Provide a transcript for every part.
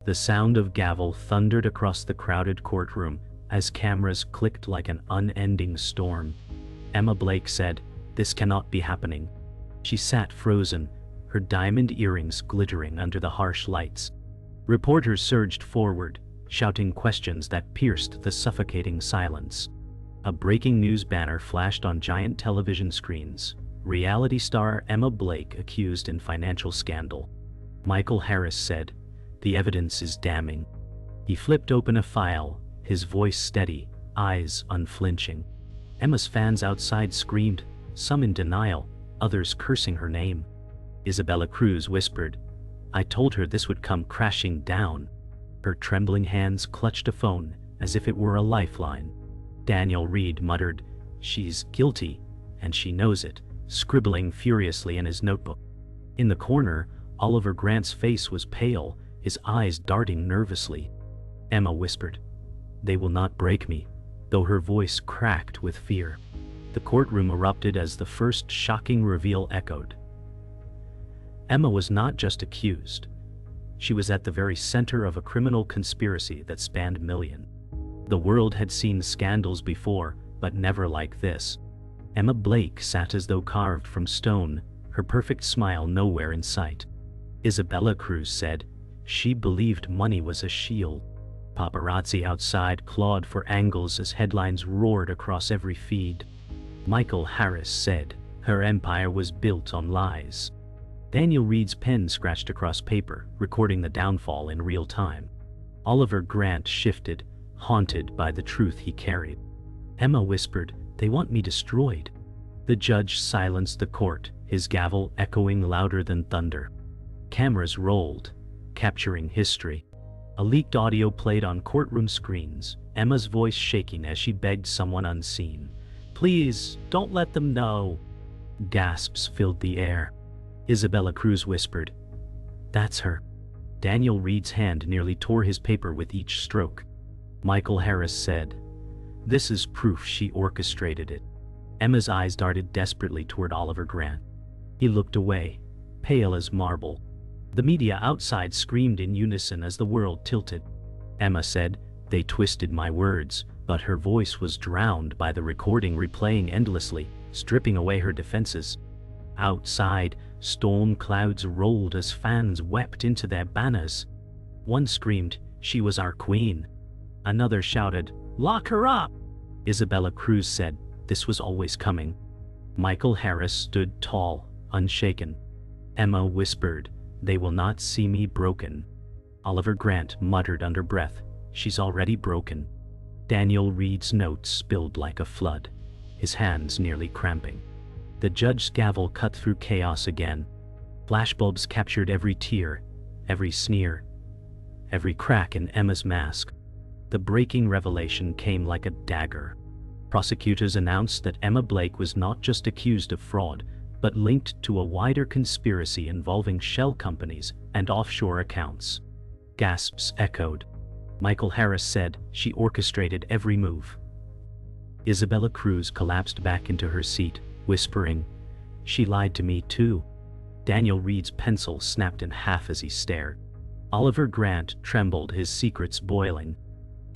The sound of gavel thundered across the crowded courtroom as cameras clicked like an unending storm. Emma Blake said, "This cannot be happening." She sat frozen, her diamond earrings glittering under the harsh lights. Reporters surged forward, shouting questions that pierced the suffocating silence. A breaking news banner flashed on giant television screens. Reality star Emma Blake accused in financial scandal. Michael Harris said, "The evidence is damning." He flipped open a file, his voice steady, eyes unflinching. Emma's fans outside screamed, some in denial, others cursing her name. Isabella Cruz whispered, "I told her this would come crashing down." Her trembling hands clutched a phone as if it were a lifeline. Daniel Reed muttered, "She's guilty, and she knows it," scribbling furiously in his notebook. In the corner, Oliver Grant's face was pale, his eyes darting nervously. Emma whispered, "They will not break me," though her voice cracked with fear. The courtroom erupted as the first shocking reveal echoed. Emma was not just accused. She was at the very center of a criminal conspiracy that spanned millions. The world had seen scandals before, but never like this. Emma Blake sat as though carved from stone, her perfect smile nowhere in sight. Isabella Cruz said, "She believed money was a shield." Paparazzi outside clawed for angles as headlines roared across every feed. Michael Harris said, "Her empire was built on lies." Daniel Reed's pen scratched across paper, recording the downfall in real time. Oliver Grant shifted, haunted by the truth he carried. Emma whispered, "They want me destroyed." The judge silenced the court, his gavel echoing louder than thunder. Cameras rolled, capturing history. A leaked audio played on courtroom screens, Emma's voice shaking as she begged someone unseen, "Please, don't let them know." Gasps filled the air. Isabella Cruz whispered, "That's her." Daniel Reed's hand nearly tore his paper with each stroke. Michael Harris said, "This is proof she orchestrated it." Emma's eyes darted desperately toward Oliver Grant. He looked away, pale as marble. The media outside screamed in unison as the world tilted. Emma said, "They twisted my words," but her voice was drowned by the recording replaying endlessly, stripping away her defenses. Outside, storm clouds rolled as fans wept into their banners. One screamed, "She was our queen." Another shouted, "Lock her up!" Isabella Cruz said, "This was always coming." Michael Harris stood tall, unshaken. Emma whispered, "They will not see me broken." Oliver Grant muttered under breath, "She's already broken." Daniel Reed's notes spilled like a flood, his hands nearly cramping. The judge's gavel cut through chaos again. Flashbulbs captured every tear, every sneer, every crack in Emma's mask. The breaking revelation came like a dagger. Prosecutors announced that Emma Blake was not just accused of fraud, but linked to a wider conspiracy involving shell companies and offshore accounts. Gasps echoed. Michael Harris said, "She orchestrated every move." Isabella Cruz collapsed back into her seat, whispering, "She lied to me too." Daniel Reed's pencil snapped in half as he stared. Oliver Grant trembled, his secrets boiling.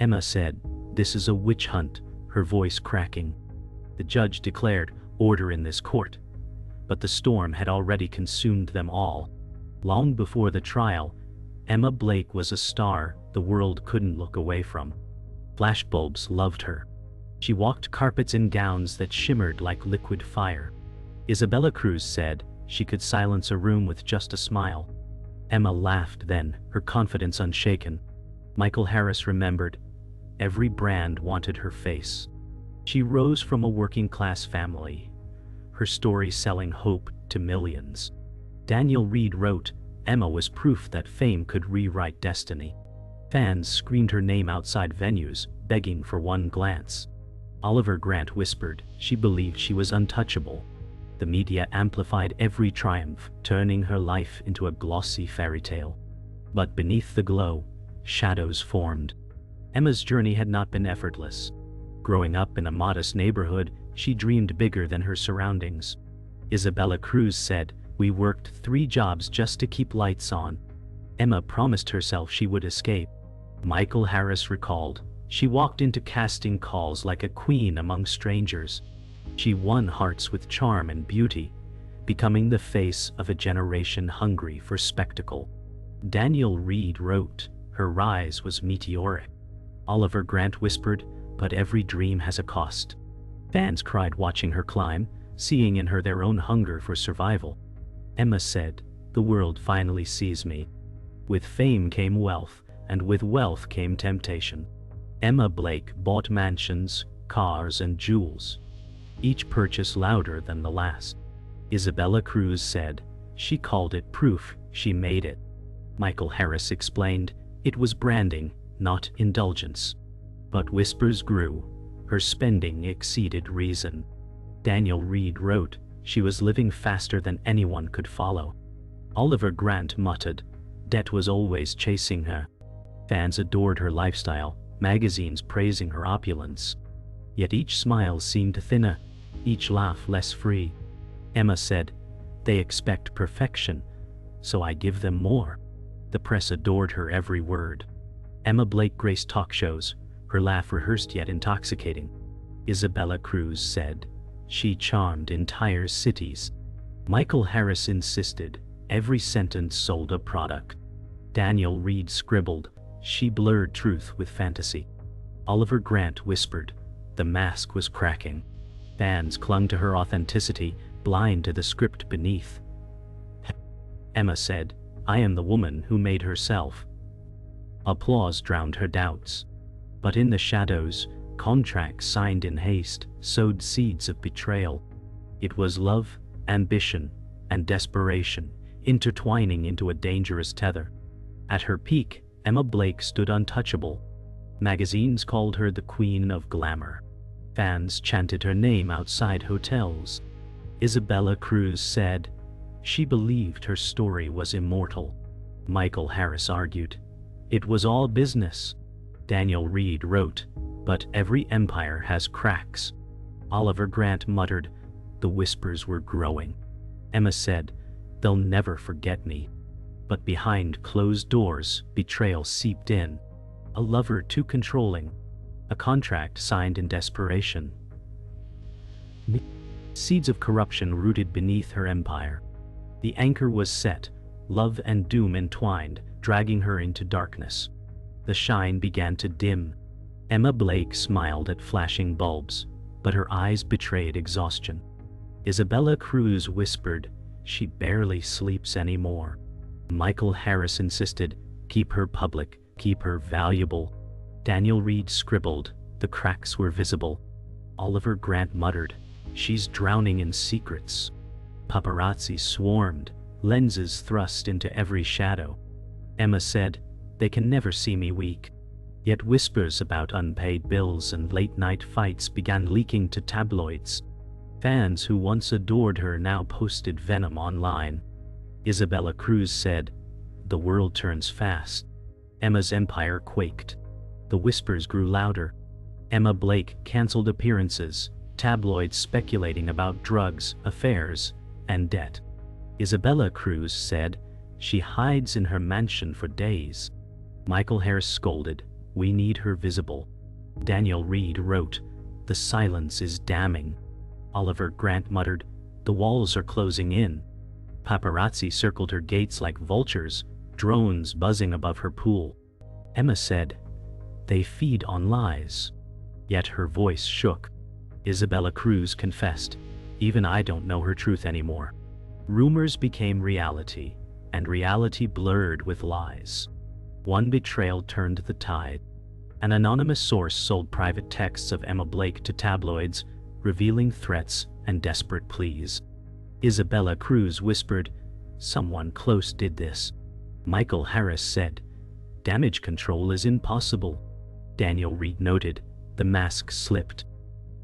Emma said, "This is a witch hunt," her voice cracking. The judge declared, "Order in this court." But the storm had already consumed them all. Long before the trial, Emma Blake was a star the world couldn't look away from. Flashbulbs loved her. She walked carpets in gowns that shimmered like liquid fire. Isabella Cruz said she could silence a room with just a smile. Emma laughed then, her confidence unshaken. Michael Harris remembered, every brand wanted her face. She rose from a working-class family, her story selling hope to millions. Daniel Reed wrote, "Emma was proof that fame could rewrite destiny." Fans screamed her name outside venues, begging for one glance. Oliver Grant whispered, "She believed she was untouchable." The media amplified every triumph, turning her life into a glossy fairy tale. But beneath the glow, shadows formed. Emma's journey had not been effortless. Growing up in a modest neighborhood, she dreamed bigger than her surroundings. Isabella Cruz said, "We worked 3 jobs just to keep lights on." Emma promised herself she would escape. Michael Harris recalled, she walked into casting calls like a queen among strangers. She won hearts with charm and beauty, becoming the face of a generation hungry for spectacle. Daniel Reed wrote, her rise was meteoric. Oliver Grant whispered, but every dream has a cost. Fans cried watching her climb, seeing in her their own hunger for survival. Emma said, the world finally sees me. With fame came wealth, and with wealth came temptation. Emma Blake bought mansions, cars, and jewels, each purchase louder than the last. Isabella Cruz said, she called it proof, she made it. Michael Harris explained, it was branding, not indulgence. But whispers grew, her spending exceeded reason. Daniel Reed wrote, she was living faster than anyone could follow. Oliver Grant muttered, debt was always chasing her. Fans adored her lifestyle, magazines praising her opulence. Yet each smile seemed thinner, each laugh less free. Emma said, they expect perfection, so I give them more. The press adored her every word. Emma Blake graced talk shows, her laugh rehearsed yet intoxicating. Isabella Cruz said, she charmed entire cities. Michael Harris insisted, every sentence sold a product. Daniel Reed scribbled, she blurred truth with fantasy. Oliver Grant whispered, the mask was cracking. Fans clung to her authenticity, blind to the script beneath. Emma said, I am the woman who made herself. Applause drowned her doubts. But in the shadows, contracts signed in haste sowed seeds of betrayal. It was love, ambition, and desperation, intertwining into a dangerous tether. At her peak, Emma Blake stood untouchable. Magazines called her the Queen of Glamour. Fans chanted her name outside hotels. Isabella Cruz said, she believed her story was immortal. Michael Harris argued, it was all business. Daniel Reed wrote, but every empire has cracks. Oliver Grant muttered, the whispers were growing. Emma said, they'll never forget me. But behind closed doors, betrayal seeped in. A lover too controlling. A contract signed in desperation. Seeds of corruption rooted beneath her empire. The anchor was set, love and doom entwined, dragging her into darkness. The shine began to dim. Emma Blake smiled at flashing bulbs, but her eyes betrayed exhaustion. Isabella Cruz whispered, she barely sleeps anymore. Michael Harris insisted, keep her public, keep her valuable. Daniel Reed scribbled, the cracks were visible. Oliver Grant muttered, she's drowning in secrets. Paparazzi swarmed, lenses thrust into every shadow. Emma said, they can never see me weak. Yet whispers about unpaid bills and late-night fights began leaking to tabloids. Fans who once adored her now posted venom online. Isabella Cruz said, the world turns fast. Emma's empire quaked. The whispers grew louder. Emma Blake canceled appearances, tabloids speculating about drugs, affairs, and debt. Isabella Cruz said, she hides in her mansion for days. Michael Harris scolded, we need her visible. Daniel Reed wrote, the silence is damning. Oliver Grant muttered, the walls are closing in. Paparazzi circled her gates like vultures, drones buzzing above her pool. Emma said, they feed on lies. Yet her voice shook. Isabella Cruz confessed, even I don't know her truth anymore. Rumors became reality, and reality blurred with lies. One betrayal turned the tide. An anonymous source sold private texts of Emma Blake to tabloids, revealing threats and desperate pleas. Isabella Cruz whispered, someone close did this. Michael Harris said, damage control is impossible. Daniel Reed noted, the mask slipped.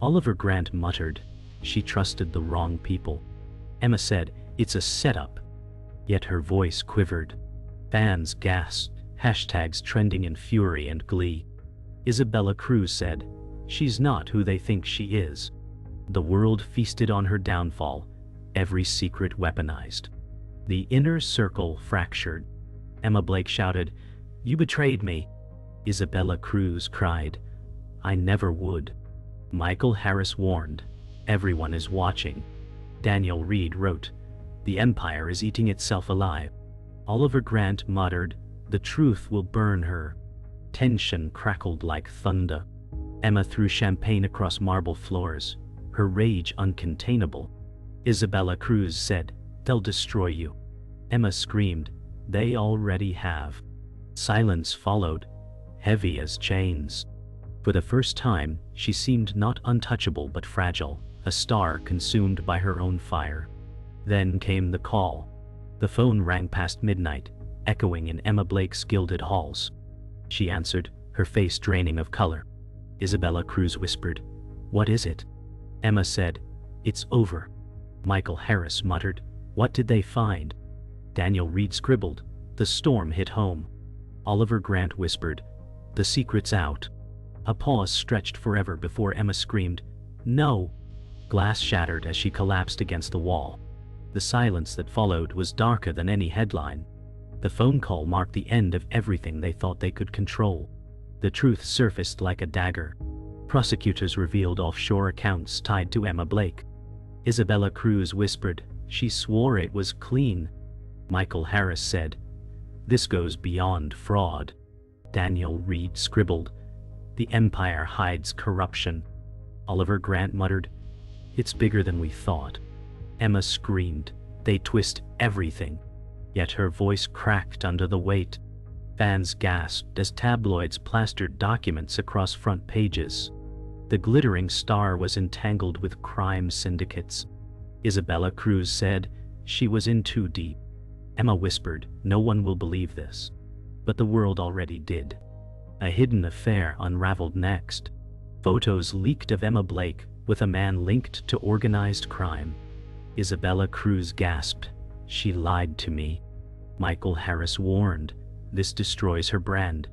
Oliver Grant muttered, she trusted the wrong people. Emma said, it's a setup. Yet her voice quivered. Fans gasped, hashtags trending in fury and glee. Isabella Cruz said, she's not who they think she is. The world feasted on her downfall, every secret weaponized. The inner circle fractured. Emma Blake shouted, "You betrayed me." Isabella Cruz cried, "I never would." Michael Harris warned, "Everyone is watching." Daniel Reed wrote, "The empire is eating itself alive." Oliver Grant muttered, "The truth will burn her." Tension crackled like thunder. Emma threw champagne across marble floors, her rage uncontainable. Isabella Cruz said, "They'll destroy you." Emma screamed, "They already have." Silence followed, heavy as chains. For the first time, she seemed not untouchable but fragile, a star consumed by her own fire. Then came the call. The phone rang past midnight, echoing in Emma Blake's gilded halls. She answered, her face draining of color. Isabella Cruz whispered, "What is it?" Emma said, "It's over." Michael Harris muttered, "What did they find?" Daniel Reed scribbled, "The storm hit home." Oliver Grant whispered, "The secret's out." A pause stretched forever before Emma screamed, "No!" Glass shattered as she collapsed against the wall. The silence that followed was darker than any headline. The phone call marked the end of everything they thought they could control. The truth surfaced like a dagger. Prosecutors revealed offshore accounts tied to Emma Blake. Isabella Cruz whispered, "She swore it was clean." Michael Harris said, "This goes beyond fraud." Daniel Reed scribbled, "The empire hides corruption." Oliver Grant muttered, "It's bigger than we thought." Emma screamed, "They twist everything." Yet her voice cracked under the weight. Fans gasped as tabloids plastered documents across front pages. The glittering star was entangled with crime syndicates. Isabella Cruz said, "She was in too deep." Emma whispered, "No one will believe this." But the world already did. A hidden affair unraveled next. Photos leaked of Emma Blake with a man linked to organized crime. Isabella Cruz gasped, "She lied to me." Michael Harris warned, "This destroys her brand."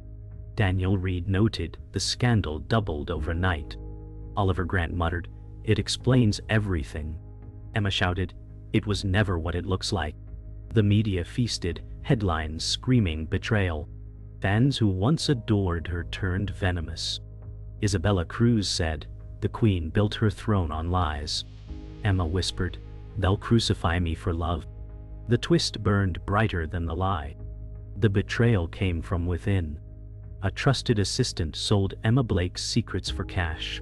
Daniel Reed noted, "The scandal doubled overnight." Oliver Grant muttered, "It explains everything." Emma shouted, "It was never what it looks like." The media feasted, headlines screaming betrayal. Fans who once adored her turned venomous. Isabella Cruz said, "The Queen built her throne on lies." Emma whispered, "They'll crucify me for love." The twist burned brighter than the lie. The betrayal came from within. A trusted assistant sold Emma Blake's secrets for cash.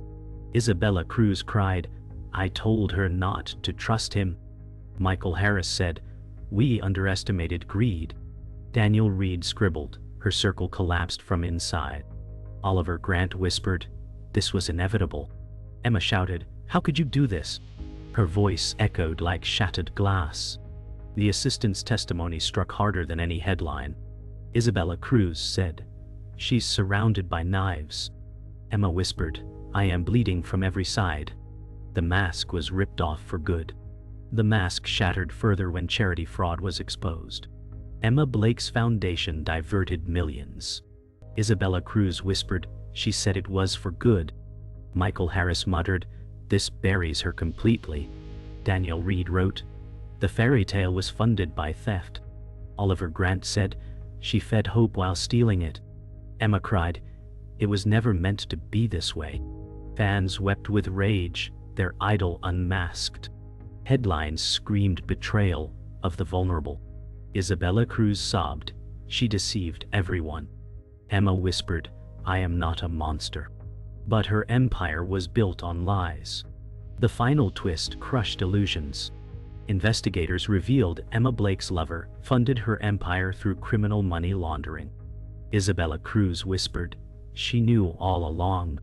Isabella Cruz cried, "I told her not to trust him." Michael Harris said, "We underestimated greed." Daniel Reed scribbled, her circle collapsed from inside. Oliver Grant whispered, "This was inevitable." Emma shouted, "How could you do this?" Her voice echoed like shattered glass. The assistant's testimony struck harder than any headline. Isabella Cruz said, "She's surrounded by knives." Emma whispered, "I am bleeding from every side." The mask was ripped off for good. The mask shattered further when charity fraud was exposed. Emma Blake's foundation diverted millions. Isabella Cruz whispered, "She said it was for good." Michael Harris muttered, "This buries her completely." Daniel Reed wrote, "The fairy tale was funded by theft." Oliver Grant said, "She fed hope while stealing it." Emma cried, "It was never meant to be this way." Fans wept with rage, their idol unmasked. Headlines screamed betrayal of the vulnerable. Isabella Cruz sobbed, "She deceived everyone." Emma whispered, "I am not a monster." But her empire was built on lies. The final twist crushed illusions. Investigators revealed Emma Blake's lover funded her empire through criminal money laundering. Isabella Cruz whispered, "She knew all along."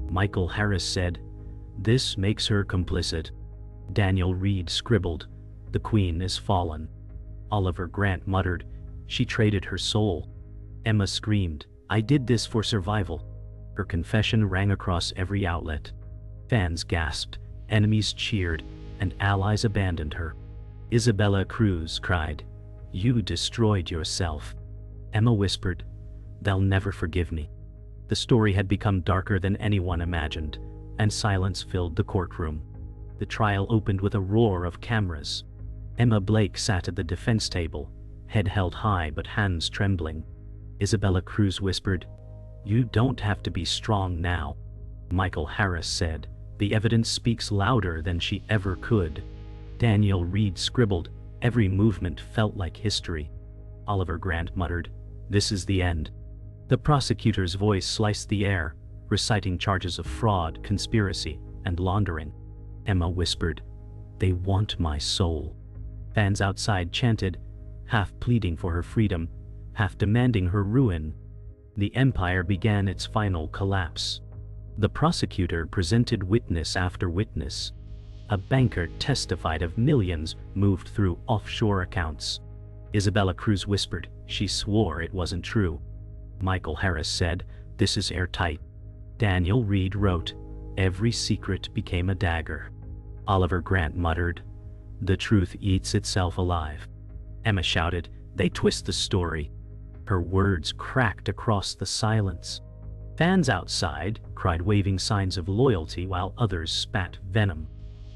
Michael Harris said, "This makes her complicit." Daniel Reed scribbled, "The Queen is fallen." Oliver Grant muttered, "She traded her soul." Emma screamed, "I did this for survival." Her confession rang across every outlet. Fans gasped, enemies cheered, and allies abandoned her. Isabella Cruz cried, "You destroyed yourself." Emma whispered, "They'll never forgive me." The story had become darker than anyone imagined, and silence filled the courtroom. The trial opened with a roar of cameras. Emma Blake sat at the defense table, head held high but hands trembling. Isabella Cruz whispered, "You don't have to be strong now." Michael Harris said, "The evidence speaks louder than she ever could." Daniel Reed scribbled, "Every movement felt like history." Oliver Grant muttered, "This is the end." The prosecutor's voice sliced the air, reciting charges of fraud, conspiracy, and laundering. Emma whispered, "They want my soul." Fans outside chanted, half pleading for her freedom, half demanding her ruin. The empire began its final collapse. The prosecutor presented witness after witness. A banker testified of millions moved through offshore accounts. Isabella Cruz whispered, "She swore it wasn't true." Michael Harris said, "This is airtight." Daniel Reed wrote, "Every secret became a dagger." Oliver Grant muttered, "The truth eats itself alive." Emma shouted, "They twist the story." Her words cracked across the silence. Fans outside cried, waving signs of loyalty while others spat venom.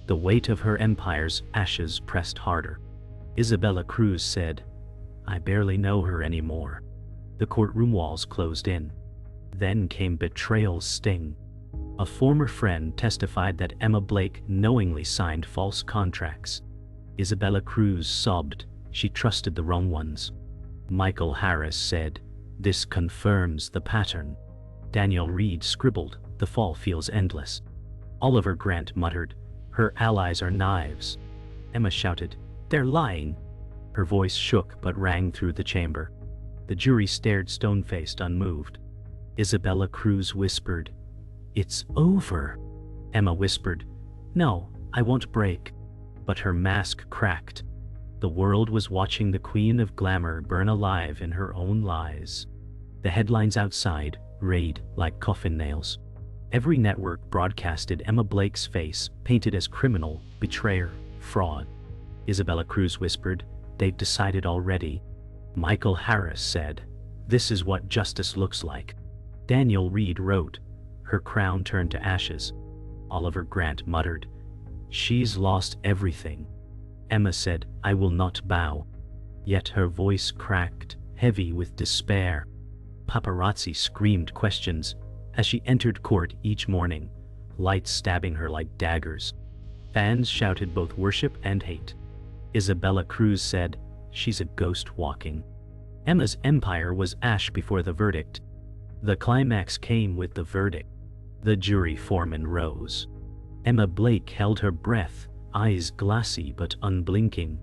The weight of her empire's ashes pressed harder. Isabella Cruz said, "I barely know her anymore." The courtroom walls closed in. Then came betrayal's sting. A former friend testified that Emma Blake knowingly signed false contracts. Isabella Cruz sobbed, "She trusted the wrong ones." Michael Harris said, "This confirms the pattern." Daniel Reed scribbled, "The fall feels endless." Oliver Grant muttered, "Her allies are knives." Emma shouted, "They're lying." Her voice shook but rang through the chamber. The jury stared stone-faced, unmoved. Isabella Cruz whispered, "It's over." Emma whispered, "No, I won't break." But her mask cracked. The world was watching the Queen of Glamour burn alive in her own lies. The headlines outside rayed like coffin nails. Every network broadcasted Emma Blake's face, painted as criminal, betrayer, fraud. Isabella Cruz whispered, "They've decided already." Michael Harris said, "This is what justice looks like." Daniel Reed wrote, "Her crown turned to ashes." Oliver Grant muttered, "She's lost everything." Emma said, "I will not bow." Yet her voice cracked, heavy with despair. Paparazzi screamed questions as she entered court each morning, lights stabbing her like daggers. Fans shouted both worship and hate. Isabella Cruz said, "She's a ghost walking." Emma's empire was ash before the verdict. The climax came with the verdict. The jury foreman rose. Emma Blake held her breath, eyes glassy but unblinking.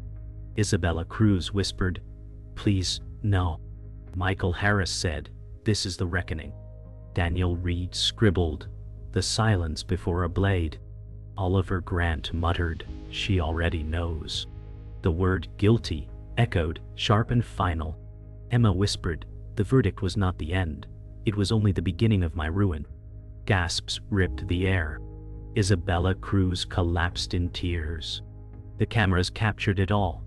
Isabella Cruz whispered, "Please, no." Michael Harris said, "This is the reckoning." Daniel Reed scribbled, "The silence before a blade." Oliver Grant muttered, "She already knows." The word guilty echoed, sharp and final. Emma whispered, "The verdict was not the end. It was only the beginning of my ruin." Gasps ripped the air. Isabella Cruz collapsed in tears. The cameras captured it all.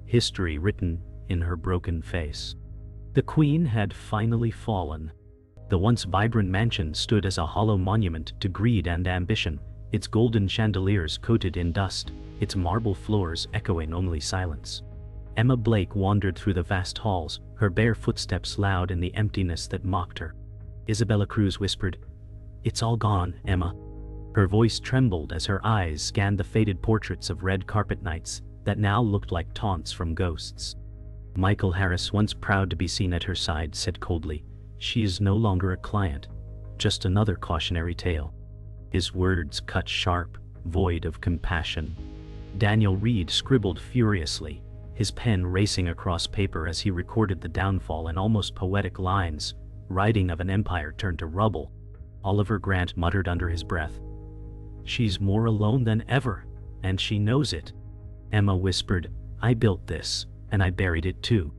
History written in her broken face. The Queen had finally fallen. The once vibrant mansion stood as a hollow monument to greed and ambition, its golden chandeliers coated in dust, its marble floors echoing only silence. Emma Blake wandered through the vast halls, her bare footsteps loud in the emptiness that mocked her. Isabella Cruz whispered, "It's all gone, Emma." Her voice trembled as her eyes scanned the faded portraits of red carpet knights that now looked like taunts from ghosts. Michael Harris, once proud to be seen at her side, said coldly, "She is no longer a client, just another cautionary tale." His words cut sharp, void of compassion. Daniel Reed scribbled furiously, his pen racing across paper as he recorded the downfall in almost poetic lines, writing of an empire turned to rubble. Oliver Grant muttered under his breath, "She's more alone than ever, and she knows it." Emma whispered, "I built this, and I buried it too."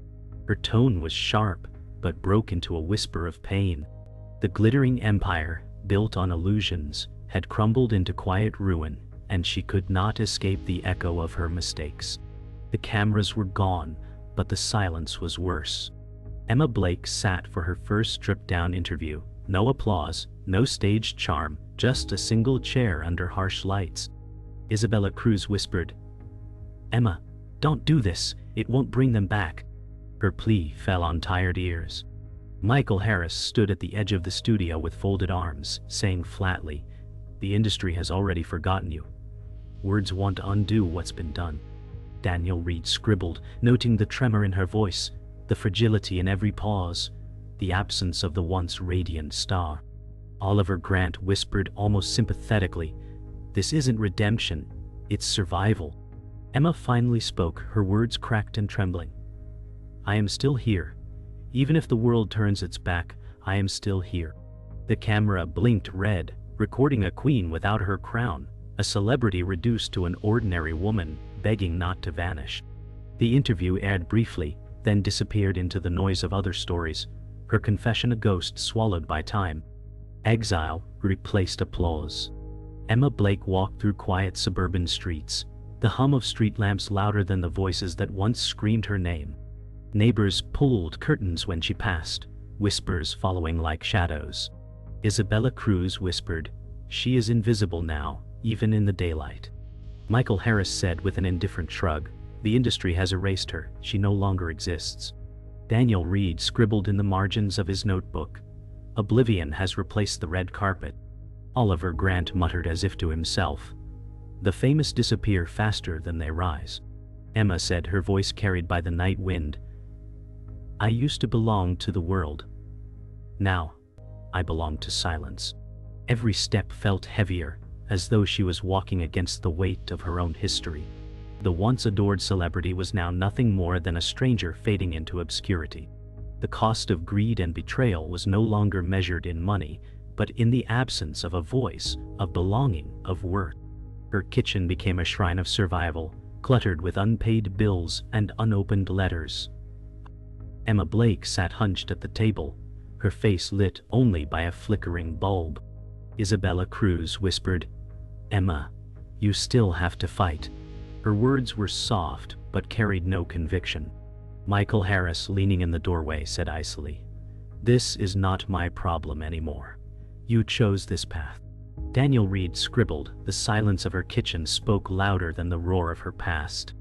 Her tone was sharp, but broke into a whisper of pain. The glittering empire, built on illusions, had crumbled into quiet ruin, and she could not escape the echo of her mistakes. The cameras were gone, but the silence was worse. Emma Blake sat for her first stripped-down interview. No applause, no staged charm, just a single chair under harsh lights. Isabella Cruz whispered, "Emma, don't do this, it won't bring them back." Her plea fell on tired ears. Michael Harris stood at the edge of the studio with folded arms, saying flatly, "The industry has already forgotten you. Words won't undo what's been done." Daniel Reed scribbled, noting the tremor in her voice, the fragility in every pause, the absence of the once radiant star. Oliver Grant whispered almost sympathetically, "This isn't redemption, it's survival." Emma finally spoke, her words cracked and trembling. "I am still here. Even if the world turns its back, I am still here." The camera blinked red, recording a queen without her crown, a celebrity reduced to an ordinary woman, begging not to vanish. The interview aired briefly, then disappeared into the noise of other stories, her confession a ghost swallowed by time. Exile replaced applause. Emma Blake walked through quiet suburban streets, the hum of street lamps louder than the voices that once screamed her name. Neighbors pulled curtains when she passed, whispers following like shadows. Isabella Cruz whispered, "She is invisible now, even in the daylight." Michael Harris said with an indifferent shrug, "The industry has erased her, she no longer exists." Daniel Reed scribbled in the margins of his notebook, "Oblivion has replaced the red carpet." Oliver Grant muttered as if to himself, "The famous disappear faster than they rise." Emma said, her voice carried by the night wind, "I used to belong to the world. Now, I belong to silence." Every step felt heavier, as though she was walking against the weight of her own history. The once adored celebrity was now nothing more than a stranger fading into obscurity. The cost of greed and betrayal was no longer measured in money, but in the absence of a voice, of belonging, of worth. Her kitchen became a shrine of survival, cluttered with unpaid bills and unopened letters. Emma Blake sat hunched at the table, her face lit only by a flickering bulb. Isabella Cruz whispered, "Emma, you still have to fight." Her words were soft but carried no conviction. Michael Harris, leaning in the doorway, said icily, "This is not my problem anymore. You chose this path." Daniel Reed scribbled, the silence of her kitchen spoke louder than the roar of her past.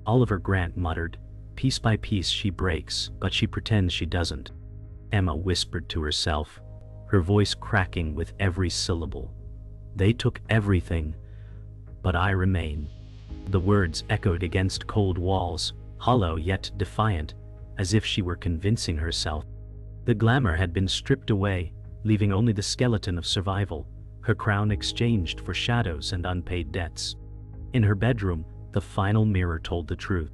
Oliver Grant muttered, "Piece by piece she breaks, but she pretends she doesn't." Emma whispered to herself, her voice cracking with every syllable, "They took everything, but I remain." The words echoed against cold walls, hollow yet defiant, as if she were convincing herself. The glamour had been stripped away, leaving only the skeleton of survival, her crown exchanged for shadows and unpaid debts. In her bedroom, the final mirror told the truth.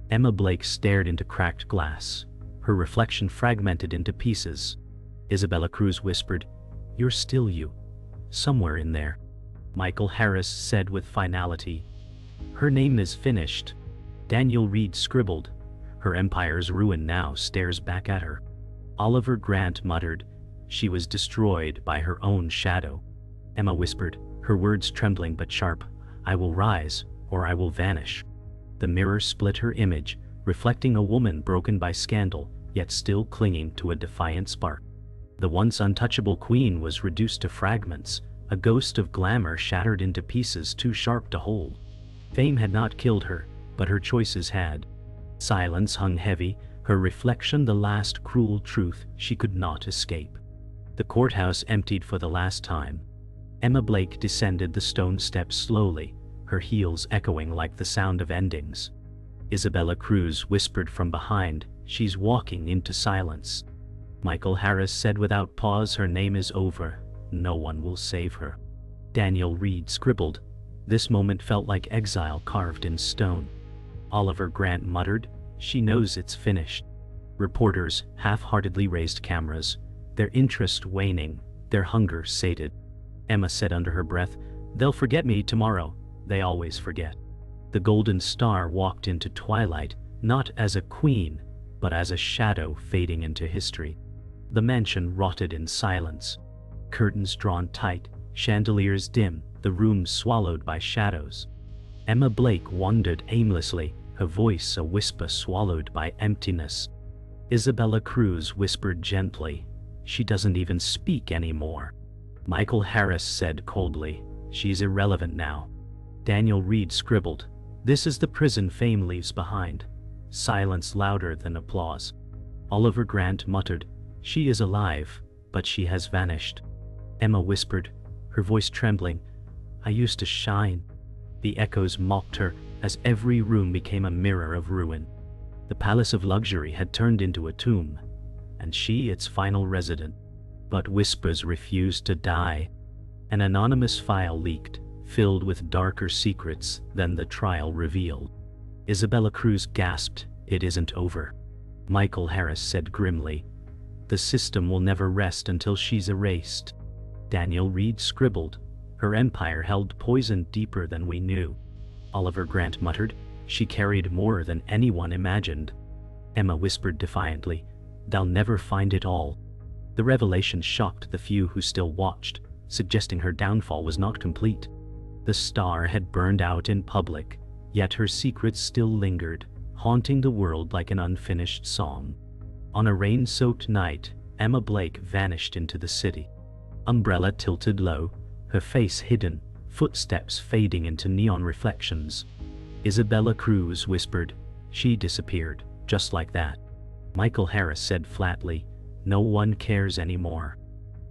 Emma Blake stared into cracked glass, her reflection fragmented into pieces. Isabella Cruz whispered, "You're still you, somewhere in there." Michael Harris said with finality, "Her name is finished." Daniel Reed scribbled, "Her empire's ruin now stares back at her." Oliver Grant muttered, "She was destroyed by her own shadow." Emma whispered, her words trembling but sharp, "I will rise, or I will vanish." The mirror split her image, reflecting a woman broken by scandal, yet still clinging to a defiant spark. The once untouchable queen was reduced to fragments, a ghost of glamour shattered into pieces too sharp to hold. Fame had not killed her, but her choices had. Silence hung heavy, her reflection the last cruel truth she could not escape. The courthouse emptied for the last time. Emma Blake descended the stone steps slowly, her heels echoing like the sound of endings. Isabella Cruz whispered from behind, "She's walking into silence." Michael Harris said without pause, "Her name is over. No one will save her." Daniel Reed scribbled, "This moment felt like exile carved in stone." Oliver Grant muttered, "She knows it's finished." Reporters half-heartedly raised cameras, their interest waning, their hunger sated. Emma said under her breath, "They'll forget me tomorrow. They always forget." The golden star walked into twilight, not as a queen, but as a shadow fading into history. The mansion rotted in silence. Curtains drawn tight, chandeliers dim, the room swallowed by shadows. Emma Blake wandered aimlessly, her voice a whisper swallowed by emptiness. Isabella Cruz whispered gently, "She doesn't even speak anymore." Michael Harris said coldly, "She's irrelevant now." Daniel Reed scribbled, "This is the prison fame leaves behind. silence louder than applause. Oliver Grant muttered, "She is alive, but she has vanished." Emma whispered, her voice trembling, "I used to shine." The echoes mocked her as every room became a mirror of ruin. The palace of luxury had turned into a tomb, and she its final resident. But whispers refused to die. An anonymous file leaked, filled with darker secrets than the trial revealed. Isabella Cruz gasped, "It isn't over." Michael Harris said grimly, "The system will never rest until she's erased." Daniel Reed scribbled, "Her empire held poison deeper than we knew." Oliver Grant muttered, "She carried more than anyone imagined." Emma whispered defiantly, "They'll never find it all." The revelation shocked the few who still watched, suggesting her downfall was not complete. The star had burned out in public, yet her secrets still lingered, haunting the world like an unfinished song. On a rain-soaked night, Emma Blake vanished into the city. Umbrella tilted low, her face hidden, footsteps fading into neon reflections. Isabella Cruz whispered, "She disappeared, just like that." Michael Harris said flatly, "No one cares anymore."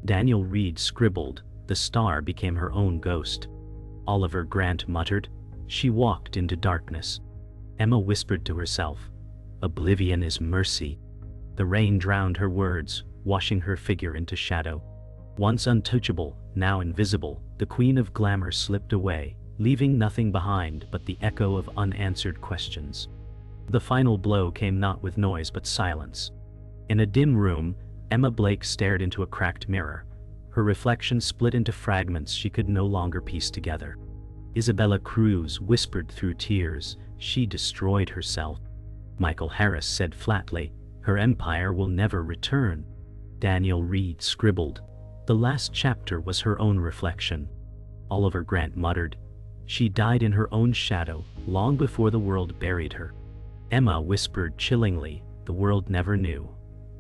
Daniel Reed scribbled, "The star became her own ghost." Oliver Grant muttered, "She walked into darkness." Emma whispered to herself, "Oblivion is mercy." The rain drowned her words, washing her figure into shadow. Once untouchable, now invisible, the Queen of Glamour slipped away, leaving nothing behind but the echo of unanswered questions. The final blow came not with noise but silence. In a dim room, Emma Blake stared into a cracked mirror. Her reflection split into fragments she could no longer piece together. Isabella Cruz whispered through tears, "She destroyed herself." Michael Harris said flatly, "Her empire will never return." Daniel Reed scribbled, "The last chapter was her own reflection." Oliver Grant muttered, "She died in her own shadow, long before the world buried her." Emma whispered chillingly, "The world never knew.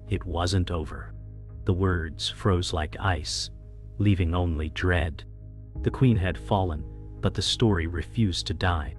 It wasn't over." The words froze like ice, leaving only dread. The queen had fallen, but the story refused to die.